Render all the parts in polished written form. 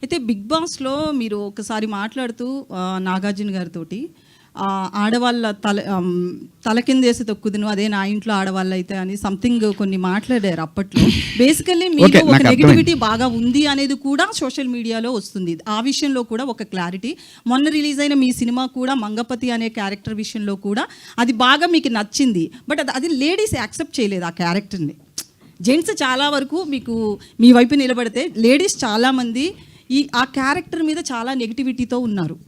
అయితే బిగ్ బాస్లో మీరు ఒకసారి మాట్లాడుతూ నాగార్జున గారితోటి ఆడవాళ్ళ తల కిందేసి తొక్కుదును అదే నా ఇంట్లో ఆడవాళ్ళు అయితే అని సంథింగ్ కొన్ని మాట్లాడారు అప్పట్లో. బేసికల్లీ మీరు ఒక నెగిటివిటీ బాగా ఉంది అనేది కూడా సోషల్ మీడియాలో వస్తుంది. ఆ విషయంలో కూడా ఒక క్లారిటీ. మొన్న రిలీజ్ అయిన మీ సినిమా కూడా మంగపతి అనే క్యారెక్టర్ విషయంలో కూడా అది బాగా మీకు నచ్చింది. బట్ అది లేడీస్ యాక్సెప్ట్ చేయలేదు ఆ క్యారెక్టర్ని. జెంట్స్ చాలా వరకు మీకు మీ వైపు నిలబడితే లేడీస్ చాలామంది ఆ క్యారెక్టర్ మీద చాలా నెగిటివిటీతో ఉన్నారు.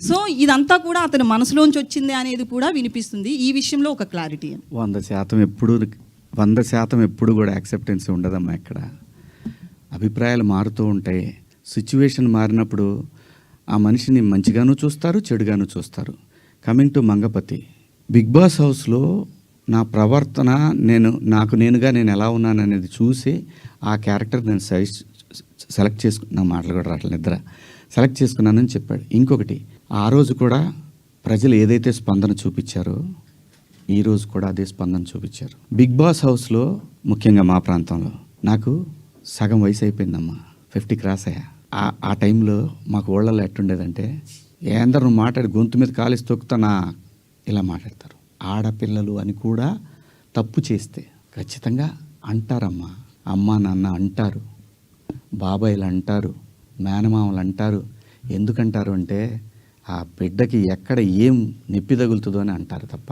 సో ఇదంతా కూడా అతని మనసులోంచి వచ్చింది అనేది కూడా వినిపిస్తుంది. ఈ విషయంలో ఒక క్లారిటీ. 100% ఎప్పుడు కూడా యాక్సెప్టెన్స్ ఉండదమ్మా. ఇక్కడ అభిప్రాయాలు మారుతూ ఉంటాయి. సిచ్యువేషన్ మారినప్పుడు ఆ మనిషిని మంచిగాను చూస్తారు, చెడుగాను చూస్తారు. Coming to Mangapathi, big boss హౌస్లో నా ప్రవర్తన నాకు నేనుగా నేను ఎలా ఉన్నాను అనేది చూసి ఆ క్యారెక్టర్ నేను సెలెక్ట్ చేసుకున్న మాటలు కూడా రావట్లేదు, నిద్ర సెలెక్ట్ చేసుకున్నానని చెప్పాడు. ఇంకొకటి, ఆ రోజు కూడా ప్రజలు ఏదైతే స్పందన చూపించారో ఈరోజు కూడా అదే స్పందన చూపించారు. బిగ్ బాస్ హౌస్లో ముఖ్యంగా మా ప్రాంతంలో నాకు సగం వయసు అయిపోయిందమ్మా, 50 క్రాస్ అయ్యా. ఆ టైంలో మాకు ఊళ్ళల్లో ఎట్టుండేదంటే ఏందరూ మాట్లాడి గొంతు మీద కాలేసి తొక్కుతానా ఇలా మాట్లాడతారు. ఆడపిల్లలు అని కూడా తప్పు చేస్తే ఖచ్చితంగా అంటారమ్మా. అమ్మ నాన్న అంటారు, బాబాయిలు అంటారు, మేనమామలు అంటారు. ఎందుకంటారు అంటే ఆ బిడ్డకి ఎక్కడ ఏం నొప్పి తగులుతుందో అని అంటారు తప్ప